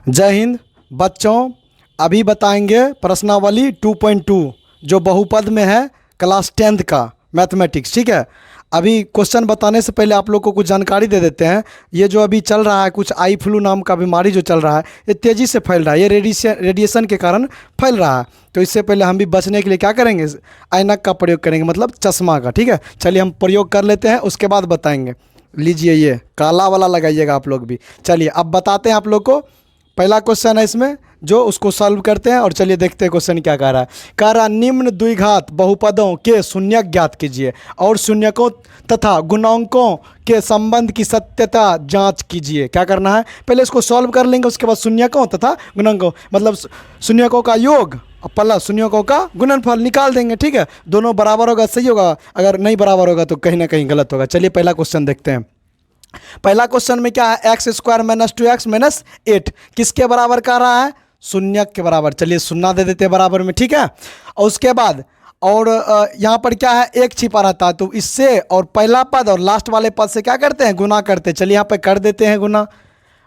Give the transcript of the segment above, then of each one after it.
जय हिंद बच्चों, अभी बताएंगे प्रश्नावली 2.2 जो बहुपद में है क्लास 10th का मैथमेटिक्स। ठीक है, अभी क्वेश्चन बताने से पहले आप लोग को कुछ जानकारी दे देते हैं। ये जो अभी चल रहा है कुछ आई फ्लू नाम का बीमारी जो चल रहा है, ये तेज़ी से फैल रहा है, ये रेडिएशन के कारण फैल रहा है। तो इससे पहले हम भी बचने के लिए क्या करेंगे, ऐनक का प्रयोग करेंगे, मतलब चश्मा का। ठीक है, चलिए हम प्रयोग कर लेते हैं, उसके बाद बताएंगे। लीजिए, ये काला वाला लगाइएगा आप लोग भी। चलिए अब बताते हैं आप लोग को। पहला क्वेश्चन है इसमें जो उसको सॉल्व करते हैं, और चलिए देखते हैं क्वेश्चन क्या कह रहा है। कह रहा निम्न द्विघात बहुपदों के शून्यक ज्ञात कीजिए और शून्यकों तथा गुणांकों के संबंध की सत्यता जांच कीजिए। क्या करना है, पहले इसको सॉल्व कर लेंगे, उसके बाद शून्यकों तथा गुणांकों मतलब शून्यकों का योग प्लस शून्यकों का गुणनफल निकाल देंगे। ठीक है, दोनों बराबर होगा सही होगा, अगर नहीं बराबर होगा तो कहीं ना कहीं गलत होगा। चलिए पहला क्वेश्चन देखते हैं। पहला क्वेश्चन में क्या है, x square minus 2x minus 8 किसके बराबर कह रहा है, शून्यक के बराबर। चलिए शून्य दे देते हैं बराबर में। ठीक है, और उसके बाद और यहाँ पर क्या है, एक छिपा रहता है, तो इससे और पहला पद और लास्ट वाले पद से क्या करते हैं, गुना करते हैं। चलिए यहाँ पे कर देते हैं गुना।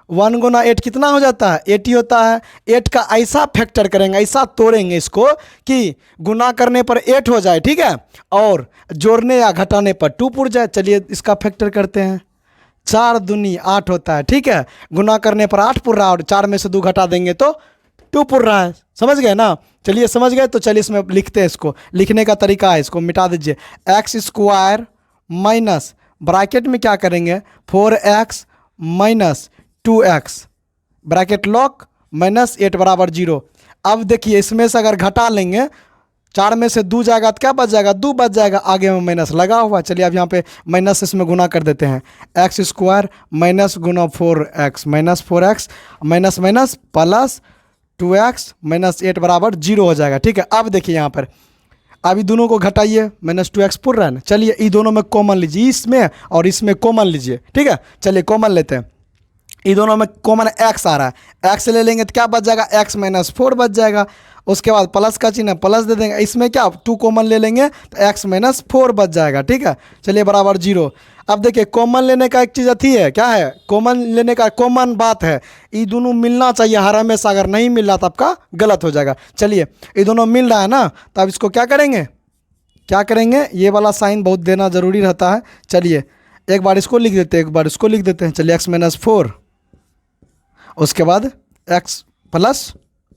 1 गुना 8 कितना हो जाता है, 80 होता है। 8 का ऐसा फैक्टर करेंगे, ऐसा तोड़ेंगे इसको कि गुना करने पर 8 हो जाए। ठीक है, और जोड़ने या घटाने पर 2 पुर जाए। चलिए इसका फैक्टर करते हैं। 4 दूनी 8 होता है। ठीक है, गुना करने पर 8 पुर रहा है और 4 में से 2 घटा देंगे तो 2 पुर रहा है। समझ गए ना, चलिए समझ गए। तो चलिए इसमें लिखते हैं, इसको लिखने का तरीका है, इसको मिटा दीजिए। एक्स स्क्वायर माइनस ब्रैकेट में क्या करेंगे, 4x minus 2x bracket lock minus 8 बराबर 0। अब देखिए इसमें से अगर घटा लेंगे, 4 में से 2 जाएगा तो क्या बच जाएगा, 2 बच जाएगा, आगे में माइनस लगा हुआ। चलिए अब यहाँ पे माइनस इसमें गुना कर देते हैं। एक्स स्क्वायर माइनस गुना 4x minus 4x minus minus plus 2x minus 8 बराबर 0 हो जाएगा। ठीक है, अब देखिए यहाँ पर अभी दोनों को घटाइए, माइनस 2x पुर रहा है ना। चलिए ये दोनों में कॉमन लीजिए, इसमें और इसमें कॉमन लीजिए। ठीक है, चलिए कॉमन लेते हैं। ये दोनों में कॉमन x आ रहा है, x ले लेंगे तो क्या बच जाएगा, x माइनस 4 बच जाएगा। उसके बाद प्लस का चिन्ह प्लस दे देंगे, इसमें क्या 2 कॉमन ले लेंगे तो x माइनस 4 बच जाएगा। ठीक है, चलिए बराबर 0। अब देखिए कॉमन लेने का एक चीज़ अथी है, क्या है, कॉमन लेने का कॉमन बात है, ये दोनों मिलना चाहिए हर हमेशा। अगर नहीं मिल रहा तो आपका गलत हो जाएगा। चलिए ये दोनों मिल रहा है ना, तो अब इसको क्या करेंगे, क्या करेंगे, ये वाला साइन बहुत देना ज़रूरी रहता है। चलिए एक बार इसको लिख देते हैं, एक बार इसको लिख देते हैं। चलिए x माइनस 4 उसके बाद x प्लस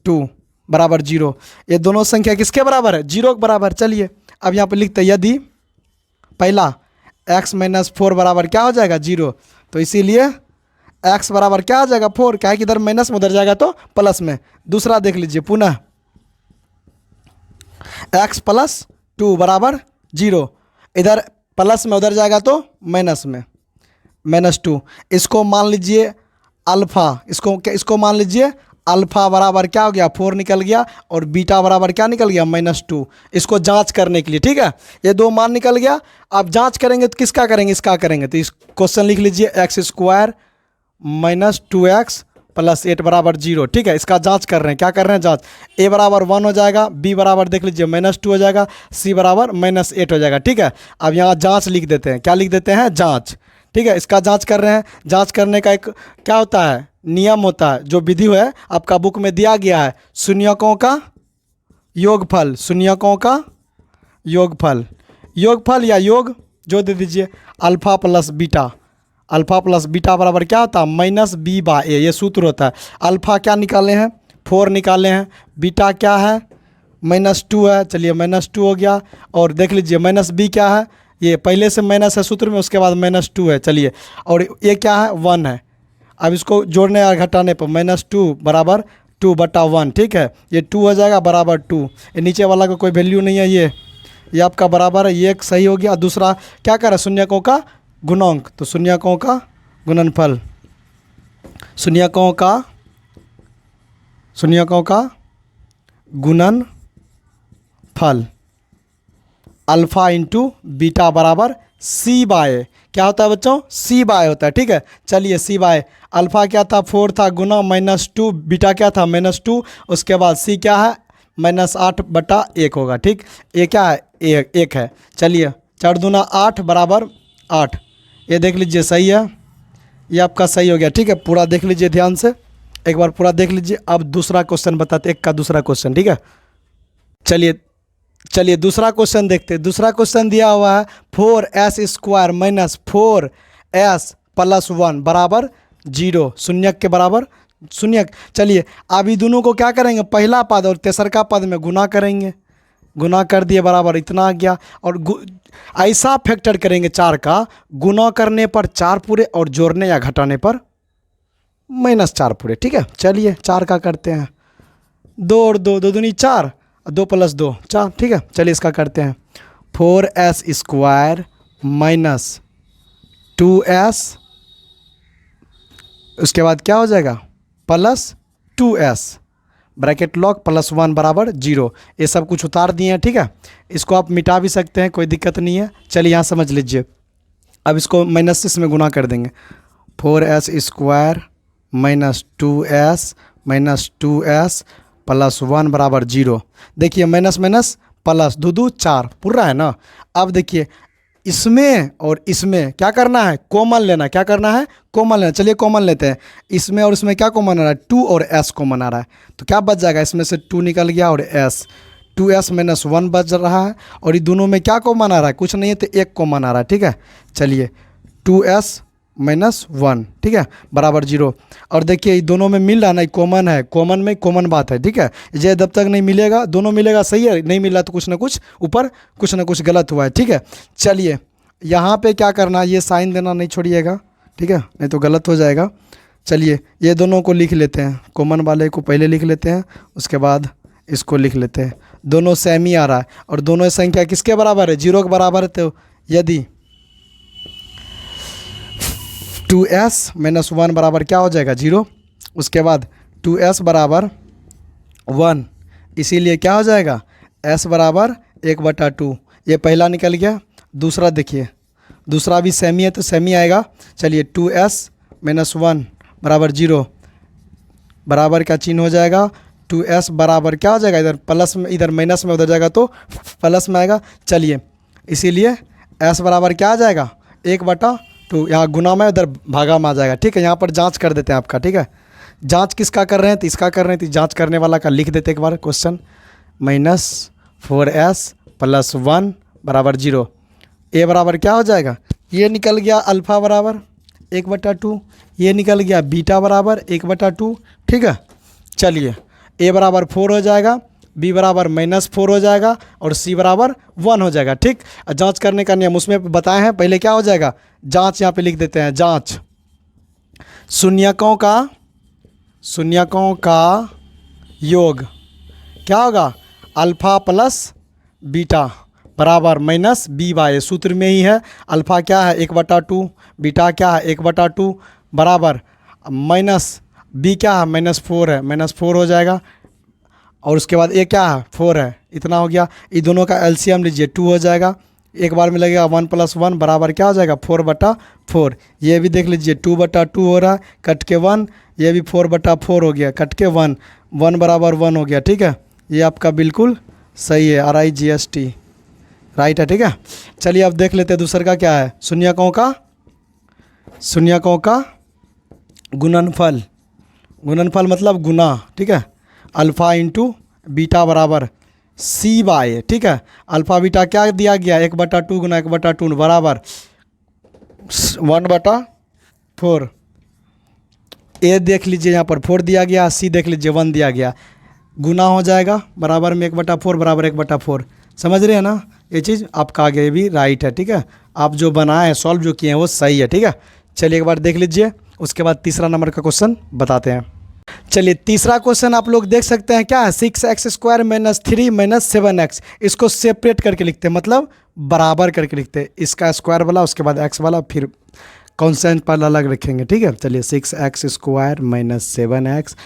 2 बराबर 0। ये दोनों संख्या किसके बराबर है, 0 के बराबर। चलिए अब यहाँ पे लिखते हैं, यदि पहला x माइनस 4 बराबर क्या हो जाएगा, 0, तो इसीलिए x बराबर क्या हो जाएगा, 4। क्या है कि इधर माइनस में उधर जाएगा तो प्लस में। दूसरा देख लीजिए पुनः, x प्लस 2 बराबर 0, इधर प्लस में उधर जाएगा तो माइनस में, माइनस 2। इसको मान लीजिए अल्फ़ा, इसको मान लीजिए अल्फ़ा बराबर क्या हो गया, 4 निकल गया, और बीटा बराबर क्या निकल गया, माइनस 2। इसको जांच करने के लिए, ठीक है, ये 2 मान निकल गया। अब जांच करेंगे तो किसका करेंगे, इसका करेंगे। तो इस क्वेश्चन लिख लीजिए, x square minus 2x plus 8 बराबर 0। ठीक है, इसका जांच कर रहे हैं, क्या कर रहे हैं, जांच। a बराबर 1 हो जाएगा, b बराबर देख लीजिए माइनस 2 हो जाएगा, c बराबर माइनस 8 हो जाएगा। ठीक है, अब यहाँ जाँच लिख देते हैं, क्या लिख देते हैं, जाँच। ठीक है, इसका जांच कर रहे हैं। जांच करने का एक क्या होता है, नियम होता है, जो विधि है आपका बुक में दिया गया है, शून्यकों का योगफल, शून्यकों का योगफल, योगफल या योग जो दे दीजिए, alpha plus beta, alpha plus beta बराबर क्या होता है, माइनस b बाय a, ये सूत्र होता है। अल्फ़ा क्या निकाले हैं, 4 निकाले हैं, बीटा क्या है, माइनस 2 है। चलिए माइनस 2 हो गया, और देख लीजिए माइनस b क्या है, ये पहले से माइनस है सूत्र में, उसके बाद माइनस 2 है। चलिए, और ये क्या है, 1 है। अब इसको जोड़ने या घटाने पर माइनस 2 बराबर 2/1। ठीक है, ये 2 हो जाएगा बराबर 2। ये नीचे वाला का कोई वैल्यू नहीं है, ये आपका बराबर है, ये एक सही हो गया। दूसरा क्या कर रहा है, शून्यकों का गुणांक, तो शून्यकों का गुणनफल, शून्यकों का गुणनफल, अल्फ़ा इंटू बीटा बराबर c बाय, क्या होता है बच्चों, c बाय होता है। ठीक है, चलिए c बाय, अल्फ़ा क्या था, 4 था, गुना माइनस 2, बीटा क्या था, माइनस 2, उसके बाद c क्या है, माइनस 8/1 होगा। ठीक, ये क्या है, 1 है। चलिए 4 दूना 8 बराबर 8, ये देख लीजिए सही है, ये आपका सही हो गया। ठीक है, पूरा देख लीजिए ध्यान से। एक बार पूरा देख लीजिए। अब दूसरा क्वेश्चन बताते, एक का दूसरा क्वेश्चन, ठीक है। चलिए चलिए दूसरा क्वेश्चन देखते हैं। दूसरा क्वेश्चन दिया हुआ है 4s² माइनस 4s+1 बराबर 0, शून्यक के बराबर शून्यक। चलिए अब ये दोनों को क्या करेंगे, पहला पद और तेसरका पद में गुना करेंगे। गुना कर दिए बराबर इतना आ गया। और ऐसा फैक्टर करेंगे 4 का, गुना करने पर 4 पूरे और जोड़ने या घटाने पर -4 पूरे, ठीक है। चलिए 4 का करते हैं, 2 और 2, 2 दूनी 4, 2 + 2 4, ठीक है। चलिए इसका करते हैं 4s² माइनस 2s, उसके बाद क्या हो जाएगा +2s, ब्रैकेट लॉक +1 बराबर 0। ये सब कुछ उतार दिए हैं, ठीक है। इसको आप मिटा भी सकते हैं, कोई दिक्कत नहीं है। चलिए यहाँ समझ लीजिए। अब इसको -6 में गुना कर देंगे, 4s² माइनस 2s +1 बराबर 0। देखिए माइनस माइनस प्लस, 2 2 4 पूरा है ना। अब देखिए इसमें और इसमें क्या करना है, कॉमन लेना। क्या करना है, कॉमन लेना। चलिए कॉमन लेते हैं। इसमें और इसमें क्या कॉमन आ रहा है, 2 और s कॉमन आ रहा है। तो क्या बच जाएगा, इसमें से 2 निकल गया और s, 2s - 1 बच रहा है। और ये दोनों में क्या कॉमन आ रहा है, कुछ नहीं है तो 1 कॉमन आ रहा है, ठीक है। चलिए 2s - 1, ठीक है, बराबर 0। और देखिए ये दोनों में मिल रहा ना, कॉमन है, कॉमन में कॉमन बात है, ठीक है। ये जब तक नहीं मिलेगा, दोनों मिलेगा सही है, नहीं मिला तो कुछ ना कुछ ऊपर कुछ ना कुछ गलत हुआ है, ठीक है। चलिए यहाँ पे क्या करना, ये साइन देना नहीं छोड़िएगा, ठीक है, नहीं तो गलत हो जाएगा। चलिए ये दोनों को लिख लेते हैं, कॉमन वाले को पहले लिख लेते हैं, उसके बाद इसको लिख लेते हैं। दोनों सेम ही आ रहा है और दोनों संख्या किसके बराबर है, 0 के बराबर है। तो यदि 2s - 1 बराबर क्या हो जाएगा 0, उसके बाद 2s बराबर 1, इसीलिए क्या हो जाएगा s बराबर 1/2। ये पहला निकल गया। दूसरा देखिए, दूसरा भी सेमी है तो सेमी आएगा। चलिए 2s - 1 बराबर 0, बराबर का चिन्ह हो जाएगा। 2s बराबर क्या हो जाएगा, इधर प्लस में, इधर माइनस में, उधर जाएगा तो प्लस में आएगा। चलिए इसीलिए s बराबर क्या आ जाएगा 1/2, यहाँ गुना में उधर भागा में आ जाएगा, ठीक है। यहाँ पर जांच कर देते हैं आपका, ठीक है। जांच किसका कर रहे हैं, तो इसका कर रहे हैं, तो जांच करने वाला का लिख देते एक बार क्वेश्चन। -4s + 1 बराबर 0, ए बराबर क्या हो जाएगा, ये निकल गया अल्फ़ा बराबर 1/2, ये निकल गया बीटा बराबर 1/2, ठीक है। चलिए ए बराबर 4 हो जाएगा, बी बराबर -4 हो जाएगा और सी बराबर 1 हो जाएगा, ठीक। जांच करने का नियम उसमें बताए हैं। पहले क्या हो जाएगा, जांच यहाँ पे लिख देते हैं। जांच शून्यकों का योग क्या होगा, अल्फ़ा + बीटा बराबर -b/a, सूत्र में ही है। अल्फ़ा क्या है 1/2, बीटा क्या है 1/2 बराबर -b क्या है -4 है, -4 हो जाएगा। और उसके बाद ए क्या है 4 है, इतना हो गया। ये दोनों का एलसीएम लीजिए 2 हो जाएगा, एक बार में लगेगा 1 + 1 बराबर क्या हो जाएगा 4/4। ये भी देख लीजिए 2/2 हो रहा है, कट के 1, ये भी 4/4 हो गया, कट के 1, 1 बराबर 1 हो गया, ठीक है। ये आपका बिल्कुल सही है, RIGST राइट है, ठीक है। चलिए अब देख लेते हैं दूसरा का क्या है, शून्यकों का गुणनफल। गुणनफल मतलब गुना, ठीक है। अल्फ़ा × बीटा बराबर c/a, ठीक है। अल्फ़ा बीटा क्या दिया गया 1/2 गुना 1/2 बराबर 1/4। ए देख लीजिए यहाँ पर 4 दिया गया, सी देख लीजिए 1 दिया गया, गुना हो जाएगा बराबर में 1/4 बराबर 1/4। समझ रहे हैं ना, ये चीज़ आपका आगे भी राइट है, ठीक है। आप जो बनाए हैं, सॉल्व जो किए हैं वो सही है, ठीक है। चलिए एक बार देख लीजिए, उसके बाद तीसरा नंबर का क्वेश्चन बताते हैं। चलिए तीसरा क्वेश्चन आप लोग देख सकते हैं क्या है, 6x² - 3 - 7x। इसको सेपरेट करके लिखते हैं, मतलब बराबर करके लिखते हैं। इसका स्क्वायर वाला, उसके बाद x वाला, फिर कॉन्स्टेंट पर अलग रखेंगे, ठीक है। चलिए 6x² - 7x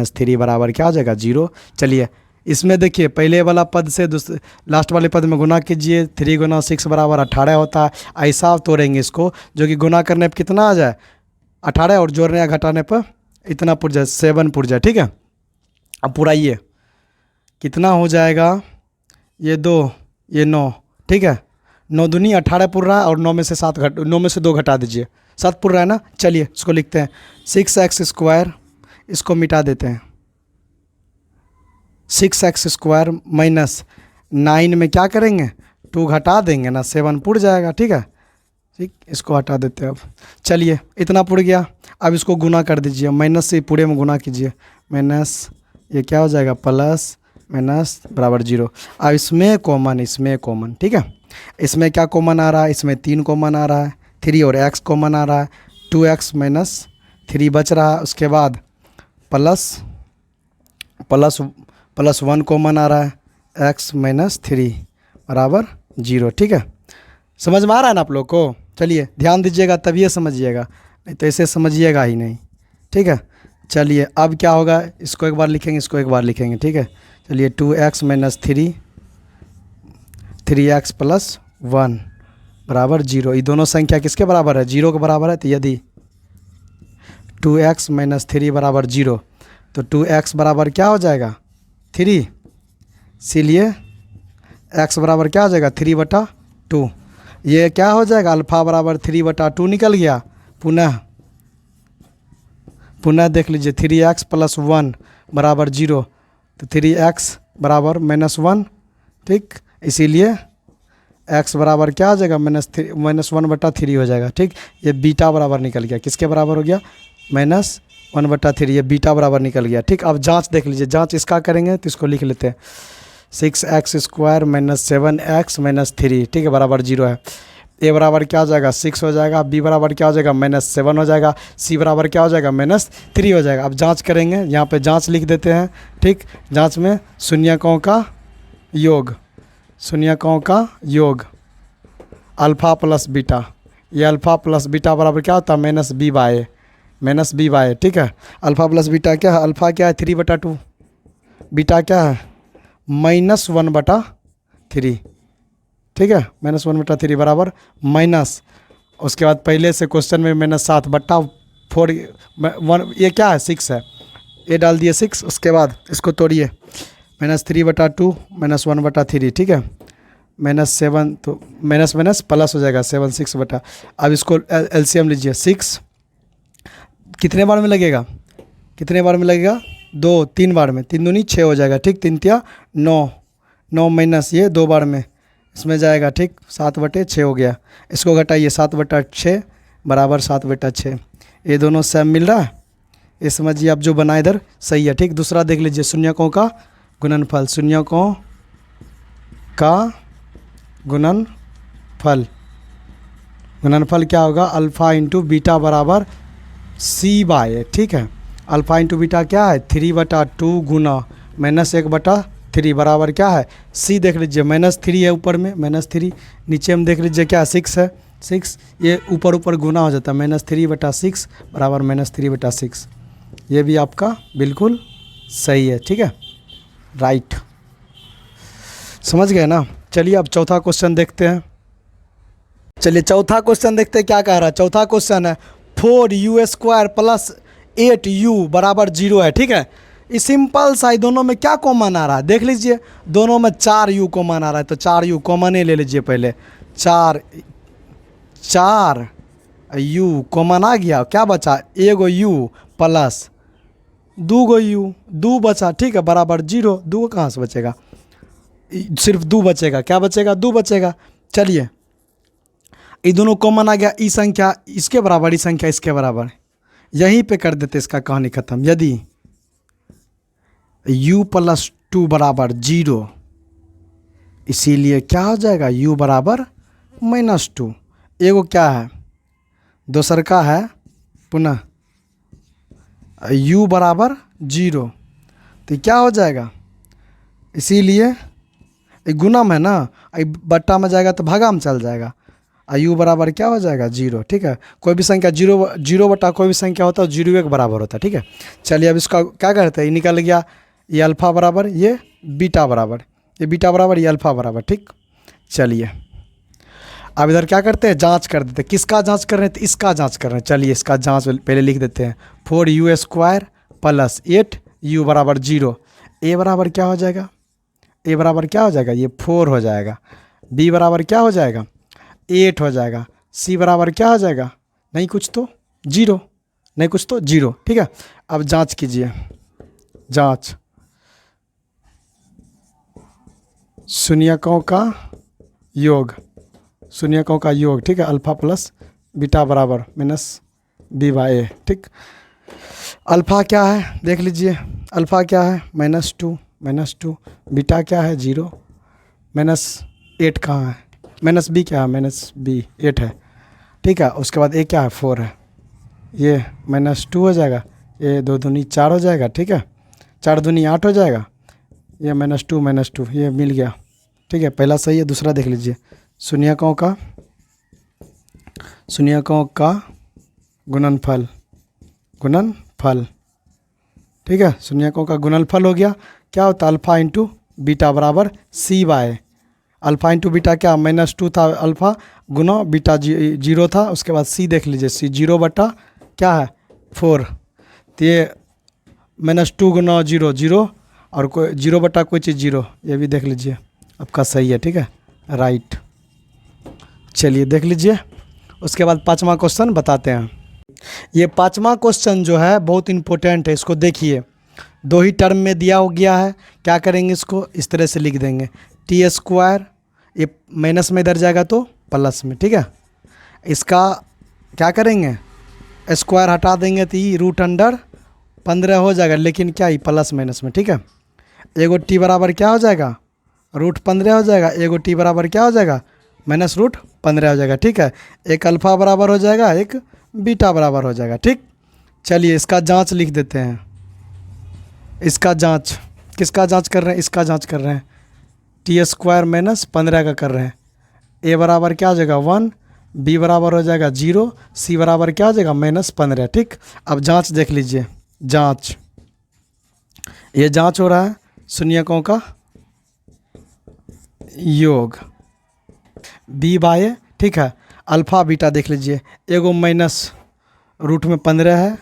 - 3 बराबर क्या हो जाएगा 0। चलिए इसमें देखिए पहले वाला पद से दूसरे लास्ट वाले पद में गुना कीजिए, 3 × 6 बराबर 18 होता है। ऐसा तोड़ेंगे इसको जो कि गुना करने पर कितना आ जाए 18 और जोड़ने या घटाने पर इतना पुर जाए 7 पुर जाए, ठीक है। अब पुराइए कितना हो जाएगा, ये 2 ये 9, ठीक है। 9 दूनी 18 पुर रहा है और 9 में से 2 घटा दीजिए, 7 पुर रहा है ना। चलिए इसको लिखते हैं 6x² इसको मिटा देते हैं। 6x² माइनस 9 में क्या करेंगे, 2 घटा देंगे ना, 7 पुड़ जाएगा। ठीक है, ठीक, इसको हटा देते हैं। अब चलिए इतना पुड़ गया, अब इसको गुना कर दीजिए, माइनस से पूरे में गुना कीजिए, माइनस ये क्या हो जाएगा, प्लस माइनस बराबर 0। अब इसमें कॉमन, ठीक है, इसमें क्या कॉमन आ रहा है, इसमें 3 कॉमन आ रहा है, 3 और x कॉमन आ रहा है, 2x माइनस 3 बच रहा है। उसके बाद प्लस 1 कॉमन आ रहा है, x माइनस 3 बराबर 0। ठीक है, समझ में आ रहा है ना आप लोग को। चलिए ध्यान दीजिएगा तभी ये समझिएगा, नहीं तो ऐसे समझिएगा ही नहीं। ठीक है, चलिए अब क्या होगा, इसको एक बार लिखेंगे, इसको एक बार लिखेंगे। ठीक है, चलिए 2x माइनस 3x प्लस 1 बराबर 0। ये दोनों संख्या किसके बराबर है, 0 के बराबर है। तो यदि 2x माइनस 3 बराबर 0, तो 2x बराबर क्या हो जाएगा, 3, इसीलिए x बराबर क्या हो जाएगा, 3/2। ये क्या हो जाएगा, अल्फ़ा बराबर 3/2 निकल गया। पुनः देख लीजिए, 3x प्लस 1 बराबर 0, तो 3x बराबर -1। ठीक, इसीलिए x बराबर क्या हो जाएगा, -1/3 हो जाएगा। ठीक, ये बीटा बराबर निकल गया, किसके बराबर हो गया, -1/3, ये बीटा बराबर निकल गया। ठीक, अब जांच देख लीजिए, जांच इसका करेंगे तो इसको लिख लेते हैं, 6x² माइनस 7x माइनस 3, ठीक है, बराबर 0 है। a बराबर क्या हो जाएगा, 6 हो जाएगा, b बराबर क्या हो जाएगा, -7 हो जाएगा, c बराबर क्या हो जाएगा, -3 हो जाएगा। अब जांच करेंगे, यहाँ पे जांच लिख देते हैं। ठीक, जांच में शून्यकों का योग, अल्फ़ा प्लस बीटा, ये अल्फ़ा प्लस बीटा बराबर क्या होता है, -b/a। ठीक है, अल्फ़ा प्लस बीटा क्या है, अल्फ़ा क्या है 3/2, बीटा क्या है -1/3। ठीक है, -1/3 बराबर माइनस, उसके बाद पहले से क्वेश्चन में -7/4, ये क्या है, 6 है, ये डाल दिए 6। उसके बाद इसको तोड़िए, -3/2 -1/3। ठीक है, -7, तो माइनस प्लस हो जाएगा, 7 6 अब इसको एलसीएम लीजिए, 6 कितने बार में लगेगा, 2 3 बार में, 3 दूनी 6 हो जाएगा। ठीक, 3 तिया 9 माइनस ये 2 बार में, इसमें जाएगा। ठीक, 7/6 हो गया, इसको घटाइए, 7/6 बराबर 7/6, ये दोनों सेम मिल रहा है, ये समझिए आप जो बना इधर सही है। ठीक, दूसरा देख लीजिए, शून्यकों का गुणनफल, गुणनफल क्या होगा, अल्फ़ा इंटू बीटा बराबर c/a। ठीक है, अल्फ़ा इंटू बीटा क्या है, 3/2 गुना -1/3 बराबर क्या है, c देख लीजिए, -3 है ऊपर में, -3, नीचे में देख लीजिए क्या 6 है, 6, ये ऊपर गुना हो जाता है, -3/6 बराबर -3/6। ये भी आपका बिल्कुल सही है। ठीक है, राइट, समझ गए ना। चलिए अब चौथा क्वेश्चन देखते हैं। चलिए चौथा क्वेश्चन देखते हैं क्या कह रहा है। चौथा क्वेश्चन है 4u² प्लस 8u बराबर 0 है। ठीक है, इस सिंपल सा, दोनों में क्या कॉमन आ रहा है देख लीजिए, दोनों में 4u कॉमन आ रहा है, तो 4u कॉमन ही ले लीजिए पहले। 4u कॉमन आ गया, क्या बचा, एगो u प्लस 2 u, 2 बचा। ठीक है, बराबर 0, 2 कहाँ से बचेगा, सिर्फ 2 बचेगा, क्या बचेगा, 2 बचेगा। चलिए ये दोनों कॉमन आ गया, ई संख्या इसके बराबर, ई संख्या इसके बराबर, यहीं पे कर देते इसका कहानी खत्म। यदि u + 2 बराबर 0, इसीलिए क्या हो जाएगा, u बराबर -2, एगो क्या है, दोसर का है पुनः u बराबर 0, तो क्या हो जाएगा, इसीलिए गुणम है ना, बट्टा में जाएगा तो भागा में चल जाएगा, u बराबर क्या हो जाएगा, 0। ठीक है, कोई भी संख्या 0 बटा कोई भी संख्या होता है 0 के बराबर होता है। ठीक है, चलिए अब इसका क्या करते हैं, ये निकल गया, ये अल्फ़ा बराबर, ये बीटा बराबर, ये बीटा बराबर, ये अल्फ़ा बराबर। ठीक, चलिए अब इधर क्या करते हैं, जांच कर देते हैं। किसका जांच कर रहे हैं, तो इसका जांच कर रहे हैं। चलिए इसका जांच पहले लिख देते हैं, 4u² प्लस 8u बराबर 0, a बराबर क्या हो जाएगा, a बराबर क्या हो जाएगा, ये 4 हो जाएगा, b बराबर क्या हो जाएगा, 8 हो जाएगा, c बराबर क्या हो जाएगा, नहीं कुछ तो 0, नहीं कुछ तो 0। ठीक है, अब जांच कीजिए, जांच शून्यकों का योग, शून्यकों का योग, ठीक है, अल्फा प्लस बीटा बराबर माइनस बी बाई ए, ठीक। अल्फा क्या है देख लीजिए, अल्फा क्या है -2, बीटा क्या है 0, -8 कहाँ है, माइनस बी क्या है, -b 8 है, ठीक है। उसके बाद ए क्या है 4 है, ये -2 हो जाएगा, ये 2 दूनी 4 हो जाएगा, ठीक है, 4 दूनी 8 हो जाएगा, ये -2 ये मिल गया, ठीक है। पहला सही है, दूसरा देख लीजिए, शून्यकों का गुणनफल, ठीक है, शून्यकों का गुणनफल हो गया, क्या होता है अल्फा इंटू बीटा बराबर सी बाय, अल्फा इंटू बीटा क्या -2 था अल्फा, गुना बीटा 0 था, उसके बाद सी देख लीजिए, सी 0 बटा क्या है 4, तो ये -2 गुना 0 0, और कोई 0 बटा कोई चीज़ 0, ये भी देख लीजिए आपका सही है, ठीक है, राइट। चलिए देख लीजिए, उसके बाद पाँचवा क्वेश्चन बताते हैं। ये पाँचवा क्वेश्चन जो है बहुत इंपॉर्टेंट है, इसको देखिए, 2 ही टर्म में दिया हो गया है, क्या करेंगे इसको इस तरह से लिख देंगे, t², ये माइनस में इधर जाएगा तो प्लस में, ठीक है। इसका क्या करेंगे, स्क्वायर हटा देंगे तो ये √15 हो जाएगा, लेकिन क्या ये प्लस माइनस में, ठीक है। एगो t बराबर क्या हो जाएगा, √15 हो जाएगा, एगो t बराबर क्या हो जाएगा, -√15 हो जाएगा, ठीक है। एक अल्फ़ा बराबर हो जाएगा, एक बीटा बराबर हो जाएगा, ठीक। चलिए इसका जांच लिख देते हैं, इसका जांच, किसका जांच कर रहे हैं, इसका जांच कर रहे हैं, t² -15 का कर रहे हैं। a बराबर क्या हो जाएगा 1, b बराबर हो जाएगा 0, c बराबर क्या हो जाएगा -15, ठीक। अब जांच देख लीजिए, जांच, ये जांच हो रहा है शून्यकों का योग b बाय, ठीक है। अल्फ़ा बीटा देख लीजिए, एगो माइनस √15 है,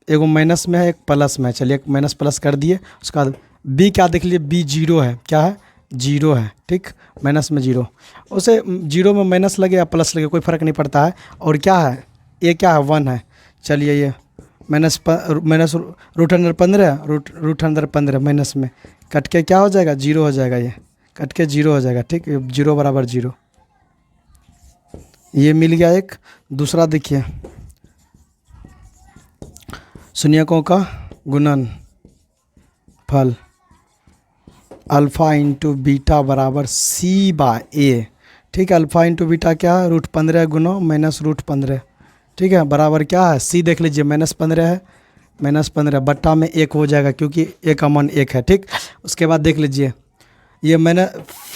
एगो माइनस में है, एक प्लस में है, चलिए एक माइनस प्लस कर दिए। उसके बाद b क्या देख लीजिए, b 0 है, क्या है 0 है, ठीक, माइनस में 0, उसे 0 में माइनस लगे या प्लस लगे कोई फ़र्क नहीं पड़ता है। और क्या है ये क्या है 1 है, चलिए ये √15 माइनस में कट के क्या हो जाएगा 0 हो जाएगा, ये कट के 0 हो जाएगा, ठीक, 0 बराबर 0, ये मिल गया एक। दूसरा देखिए, शून्यकों का गुणनफल, अल्फ़ा इंटू बीटा बराबर सी बाय ए, ठीक है। अल्फ़ा इंटू बीटा क्या है √15 गुना -√15, ठीक है, बराबर क्या है सी देख लीजिए -15 है, -15 बट्टा में 1 हो जाएगा, क्योंकि ए का मान 1 है, ठीक। उसके बाद देख लीजिए, ये मैंने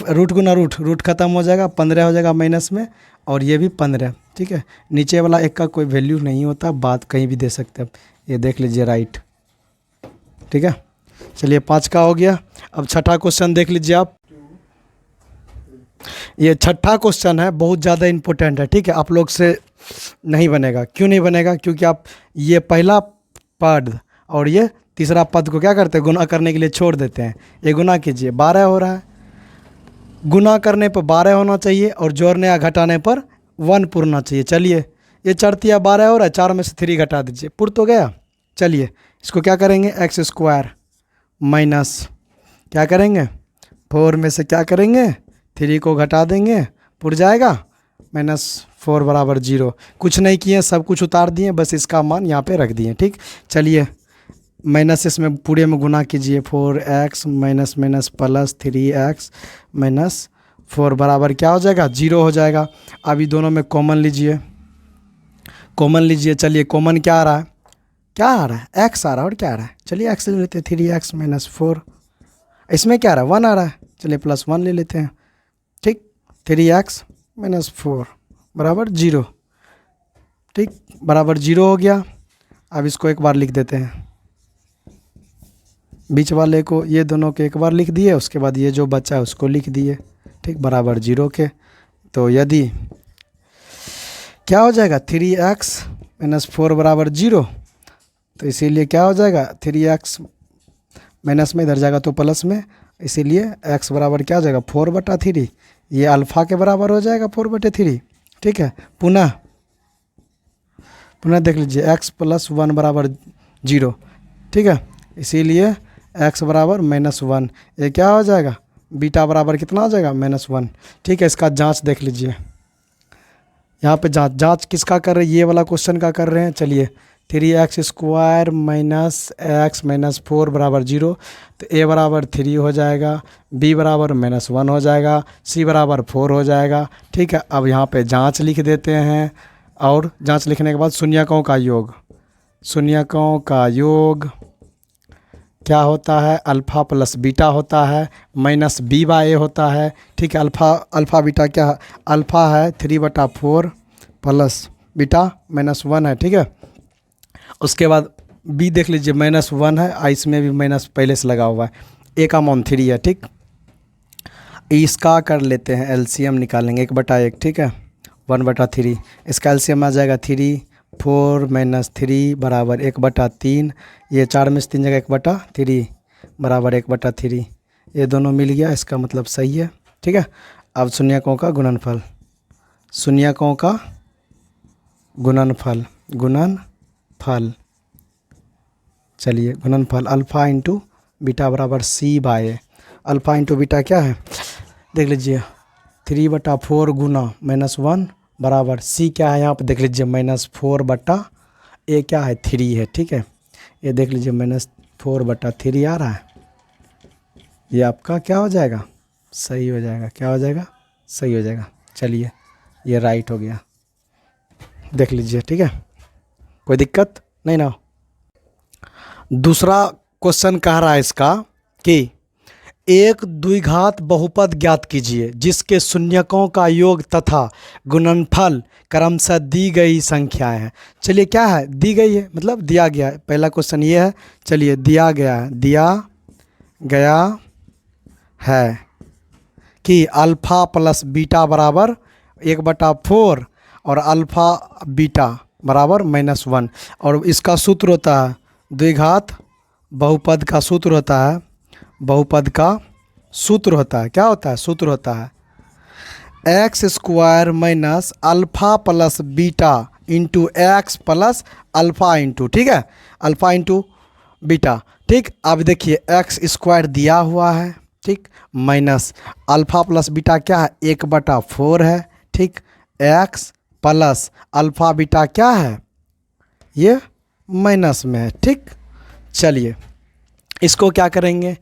रूट गुना रूट खत्म हो जाएगा, 15 हो जाएगा माइनस में, और ये भी 15, ठीक है। नीचे वाला 1 का कोई वैल्यू नहीं होता, बात कहीं भी दे सकते हैं, ये देख लीजिए राइट, ठीक है। चलिए 5 का हो गया। अब छठा क्वेश्चन देख लीजिए आप, ये छठा क्वेश्चन है, बहुत ज़्यादा इम्पोर्टेंट है, ठीक है। आप लोग से नहीं बनेगा, क्यों नहीं बनेगा, क्योंकि आप ये पहला पद और ये तीसरा पद को क्या करते हैं, गुना करने के लिए छोड़ देते हैं। ये गुना कीजिए, 12 हो रहा है, गुना करने पर 12 होना चाहिए, और जोड़ने या घटाने पर 1 पुरना चाहिए। चलिए ये 4 12 हो रहा है, 4 में से 3 घटा दीजिए, पुर तो गया। चलिए इसको क्या करेंगे, x² माइनस क्या करेंगे 4 में से क्या करेंगे 3 को घटा देंगे, पुर जाएगा, -4 बराबर 0। कुछ नहीं किए, सब कुछ उतार दिए, बस इसका मान यहाँ पे रख दिए, ठीक। चलिए माइनस इसमें पूरे में गुना कीजिए, 4x minus minus plus 3x minus 4 बराबर क्या हो जाएगा 0 हो जाएगा। अभी दोनों में कॉमन लीजिए, कॉमन लीजिए। चलिए कॉमन क्या आ रहा है, क्या आ रहा है x आ रहा है, और क्या आ रहा है, चलिए x ले लेते हैं, 3x माइनस 4, इसमें क्या आ रहा है 1 आ रहा है, चलिए +1 ले लेते हैं, ठीक। 3x माइनस 4 बराबर 0, ठीक, बराबर 0 हो गया। अब इसको एक बार लिख देते हैं, बीच वाले को, ये दोनों के एक बार लिख दिए, उसके बाद ये जो बचा है उसको लिख दिए, ठीक, बराबर 0 के। तो यदि क्या हो जाएगा 3x माइनस 4 बराबर 0, तो इसीलिए क्या हो जाएगा 3x माइनस में इधर जाएगा तो प्लस में, इसीलिए x बराबर क्या हो जाएगा 4/3, ये अल्फ़ा के बराबर हो जाएगा 4/3, ठीक है। पुनः देख लीजिए x + 1 बराबर जीरो, ठीक है। इसीलिए x बराबर -1, ये क्या हो जाएगा, बीटा बराबर कितना हो जाएगा, -1, ठीक है। इसका जांच देख लीजिए, यहाँ पे जांच किसका कर रहे हैं, ये वाला क्वेश्चन का कर रहे हैं। चलिए 3x² - x - 4 बराबर 0, तो a बराबर 3 हो जाएगा, b बराबर -1 हो जाएगा, c बराबर 4 हो जाएगा, ठीक है। अब यहाँ पे जांच लिख देते हैं, और जांच लिखने के बाद शून्यकों का योग, शून्यकों का योग क्या होता है, अल्फ़ा प्लस बीटा होता है, -b/a होता है, ठीक है। अल्फ़ा बीटा क्या है, अल्फ़ा है 3/4 प्लस बीटा -1 है, ठीक है। उसके बाद b देख लीजिए, -1 है, इसमें भी माइनस पहले से लगा हुआ है, a का मान 3 है, ठीक। इसका कर लेते हैं, एलसीएम निकालेंगे 1/1, ठीक है, 1/3। इसका एलसीएम आ जाएगा 3, 4 - 3 बराबर 1/3, ये 4 में से 3 जगह 1/3 बराबर 1/3, ये दोनों मिल गया, इसका मतलब सही है, ठीक है। अब शून्यकों का गुणनफल, शून्यकों का गुणनफल, गुणनफल, चलिए गुणनफल अल्फ़ा इंटू बीटा बराबर c/a। अल्फ़ा इंटू बीटा क्या है, देख लीजिए 3/4 गुना -1 बराबर c क्या है, यहाँ पर देख लीजिए -4/a क्या है, 3 है, ठीक है। ये देख लीजिए -4/3 आ रहा है, ये आपका क्या हो जाएगा, सही हो जाएगा, क्या हो जाएगा, सही हो जाएगा। चलिए ये राइट हो गया, देख लीजिए, ठीक है, कोई दिक्कत नहीं ना। दूसरा क्वेश्चन कह रहा है इसका कि एक द्विघात बहुपद ज्ञात कीजिए जिसके शून्यकों का योग तथा गुणनफल क्रमशः दी गई संख्याएं हैं। चलिए क्या है, दी गई है मतलब दिया गया है, पहला क्वेश्चन ये है। चलिए दिया गया है, दिया गया है कि अल्फ़ा प्लस बीटा बराबर 1/4 और अल्फ़ा बीटा बराबर -1, और इसका सूत्र होता है, द्विघात बहुपद का सूत्र होता है, बहुपद का सूत्र होता है, क्या होता है, सूत्र होता है x² - alpha plus beta into x plus alpha into, ठीक है, अल्फ़ा इंटू बीटा, ठीक। अब देखिए x² दिया हुआ है, ठीक, माइनस अल्फ़ा प्लस बीटा क्या है, 1/4 है, ठीक, x प्लस अल्फ़ा बीटा क्या है, ये माइनस में है, ठीक। चलिए इसको क्या करेंगे,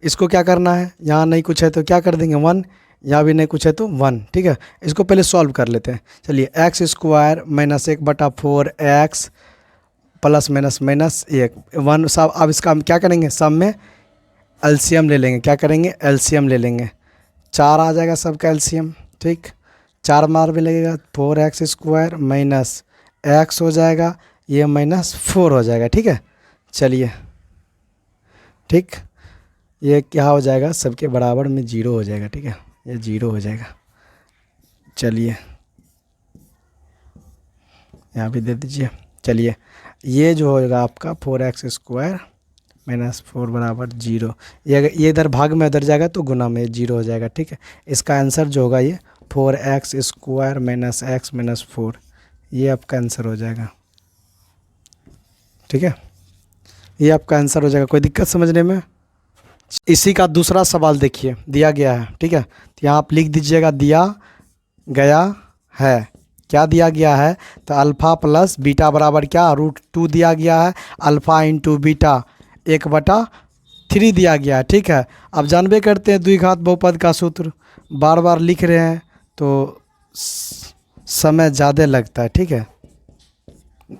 इसको क्या करना है, यहाँ नहीं कुछ है तो क्या कर देंगे 1, यहाँ भी नहीं कुछ है तो 1, ठीक है। इसको पहले सॉल्व कर लेते हैं। चलिए x² - 1/4 x प्लस माइनस 1 सब। अब इसका हम क्या करेंगे, सब में एलसीएम ले लेंगे, क्या करेंगे, एलसीएम ले लेंगे, 4 आ जाएगा सबका एलसीएम, ठीक, 4 मार भी लगेगा, 4x² माइनस x हो जाएगा, ये -4 हो जाएगा, ठीक है। चलिए ठीक, ये क्या हो जाएगा, सबके बराबर में 0 हो जाएगा, ठीक है, ये 0 हो जाएगा। चलिए यहाँ भी दे दीजिए। चलिए ये जो होगा आपका 4x² - 4 बराबर 0, ये इधर भाग में इधर जाएगा तो गुना में 0 हो जाएगा, ठीक है। इसका आंसर जो होगा ये 4x² - x - 4, ये आपका आंसर हो जाएगा, ठीक है, ये आपका आंसर हो जाएगा। कोई दिक्कत समझने में। इसी का दूसरा सवाल देखिए, दिया गया है, ठीक है, तो यहाँ आप लिख दीजिएगा दिया गया है, क्या दिया गया है, तो अल्फ़ा प्लस बीटा बराबर क्या, √2 दिया गया है, अल्फ़ा इंटू बीटा 1/3 दिया गया है, ठीक है। अब जानबे करते हैं द्विघात बहुपद का सूत्र, बार बार लिख रहे हैं तो समय ज़्यादा लगता है, ठीक है।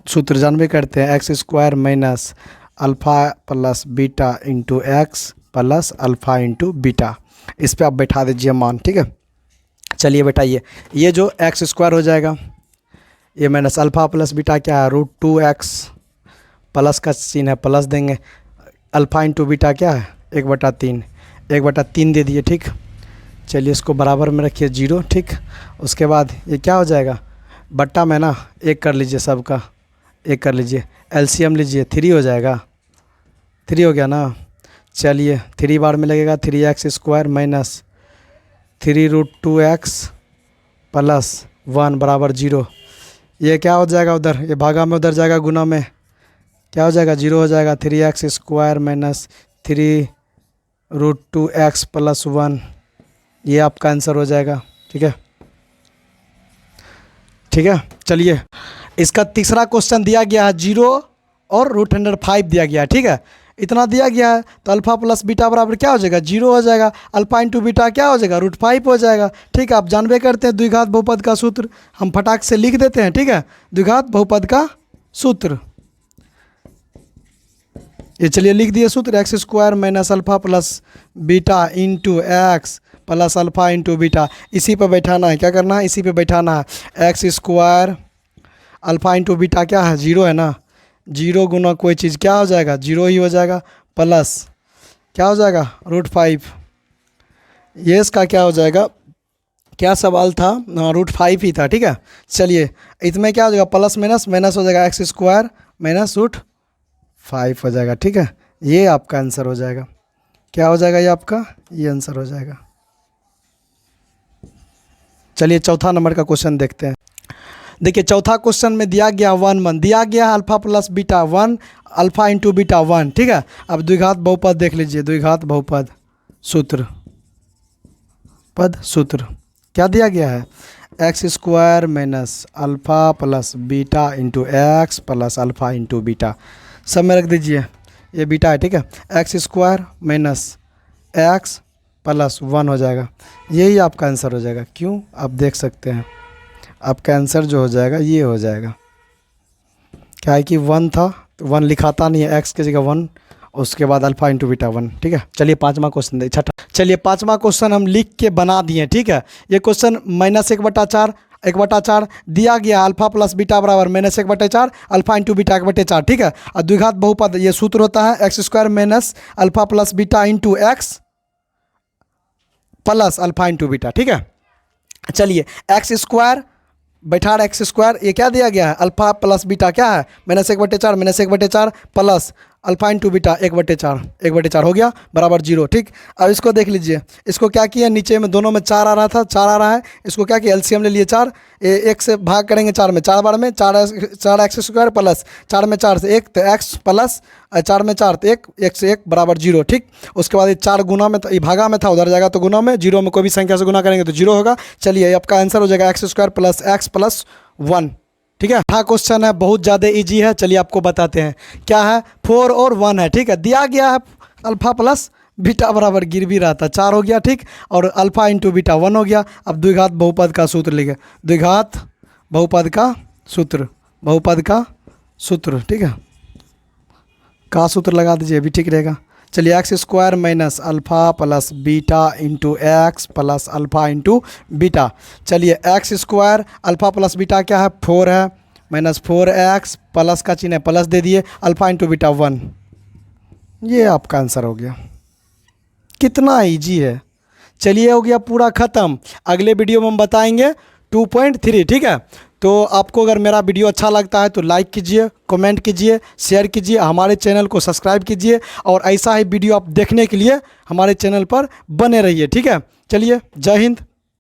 सूत्र जानबे करते हैं, x² minus alpha plus beta into x plus alpha into beta, इस पर आप बैठा दीजिए मान, ठीक है। चलिए बैठाइए, ये जो x² हो जाएगा, ये माइनस अल्फ़ा प्लस बीटा क्या है, √2x, प्लस का सीन है प्लस देंगे, अल्फ़ा इंटू बीटा क्या है 1/3, 1/3 दे दिए, ठीक। चलिए इसको बराबर में रखिए 0, ठीक। उसके बाद ये क्या हो जाएगा, बट्टा में ना 1 कर लीजिए, सबका 1 कर लीजिए, एलसीएम लीजिए, 3 हो जाएगा, 3 हो गया ना। चलिए 3 बार में लगेगा 3x² माइनस 3√2x प्लस 1 बराबर 0, ये क्या हो जाएगा, उधर ये भागा में उधर जाएगा गुना में, क्या हो जाएगा, 0 हो जाएगा। 3x² माइनस 3√2x प्लस 1, ये आपका आंसर हो जाएगा। ठीक है, ठीक है। चलिए, इसका तीसरा क्वेश्चन दिया गया है 0 और √105 दिया गया है। ठीक है, इतना दिया गया है तो अल्फा प्लस बीटा बराबर क्या हो जाएगा, 0 हो जाएगा। अल्फा इंटू बीटा क्या हो जाएगा, √5 हो जाएगा। ठीक है, आप जानबे करते हैं द्विघात बहुपद का सूत्र, हम फटाक से लिख देते हैं। ठीक है, द्विघात बहुपद का सूत्र, ये चलिए लिख दिए सूत्र, x² minus alpha plus beta into x plus alpha into beta. इसी पे बैठाना है, क्या करना है, इसी पे बैठाना है। x² अल्फा इंटू बीटा क्या है, 0 है ना, 0 गुना कोई चीज़ क्या हो जाएगा, 0 ही हो जाएगा, प्लस क्या हो जाएगा, √5। ये इसका क्या हो जाएगा, क्या सवाल था, √5 ही था। ठीक है, चलिए इसमें क्या हो जाएगा, प्लस माइनस माइनस हो जाएगा, x² माइनस √5 हो जाएगा। ठीक है, ये आपका आंसर हो जाएगा। क्या हो जाएगा, ये आपका ये आंसर हो जाएगा। चलिए चौथा नंबर का क्वेश्चन देखते हैं। देखिए चौथा क्वेश्चन में दिया गया 1 दिया गया alpha plus beta 1 alpha into beta 1। ठीक है, अब द्विघात बहुपद देख लीजिए, द्विघात बहुपद सूत्र, सूत्र क्या दिया गया है, x² minus alpha plus beta into x plus alpha into beta, सब में रख दीजिए, ये बीटा है। ठीक है, x² माइनस एक्स प्लस 1 हो जाएगा, यही आपका आंसर हो जाएगा। क्यों, आप देख सकते हैं आपका आंसर जो हो जाएगा ये हो जाएगा। क्या है कि 1 था तो 1 लिखाता नहीं है, x की जगह 1, उसके बाद अल्फा इंटू बीटा 1। ठीक है, चलिए पाँचवा क्वेश्चन दे, छठा, चलिए पाँचवा क्वेश्चन हम लिख के बना दिए। ठीक है, ये क्वेश्चन -1/4 दिया गया, अल्फा प्लस बीटा बराबर -1/4 अल्फा इंटू बीटा 1/4। ठीक है, और द्विघात बहुपद ये सूत्र होता है x² minus alpha plus beta into x plus alpha into beta. ठीक है, चलिए x² बैठा x² ये क्या दिया गया है, अल्फा प्लस बीटा क्या है, -1/4 प्लस अल्फा इंटू बीटा 1/4 हो गया बराबर 0। ठीक, अब इसको देख लीजिए, इसको क्या किया, नीचे में दोनों में 4 आ रहा था, 4 आ रहा है, इसको क्या किया, एलसीएम ले लिए 4, 1 से भाग करेंगे 4 में, 4 बार में 4x² प्लस 4 में 4 से 1 तो x प्लस 4 में 4 तो 1 से 1 बराबर 0। ठीक, उसके बाद ये 4 गुना में, ये भागा में था, उधर जाएगा तो गुना में, 0 में कोई भी संख्या से गुना करेंगे तो 0 होगा। चलिए आपका आंसर हो जाएगा x² प्लस x प्लस 1। ठीक है, हाँ क्वेश्चन है, बहुत ज़्यादा इजी है, चलिए आपको बताते हैं क्या है, 4 और 1 है। ठीक है, दिया गया है अल्फा प्लस बीटा बराबर गिर भी रहा था, 4 हो गया। ठीक, और अल्फा इंटू बीटा 1 हो गया। अब द्विघात बहुपद का सूत्र लिखे, द्विघात बहुपद का सूत्र, बहुपद का सूत्र। ठीक है, का सूत्र लगा दीजिए, भी ठीक रहेगा। चलिए x² minus alpha plus beta into x plus alpha into beta. चलिए x² अल्फा प्लस बीटा क्या है, 4 है, माइनस 4x प्लस का चिन्ह है, प्लस दे दिए, अल्फा इंटू बीटा 1, ये आपका आंसर हो गया। कितना इजी है। चलिए हो गया पूरा ख़त्म, अगले वीडियो में हम बताएंगे 2.3। ठीक है, तो आपको अगर मेरा वीडियो अच्छा लगता है तो लाइक कीजिए, कमेंट कीजिए, शेयर कीजिए, हमारे चैनल को सब्सक्राइब कीजिए, और ऐसा ही वीडियो आप देखने के लिए हमारे चैनल पर बने रहिए। ठीक है, चलिए जय हिंद।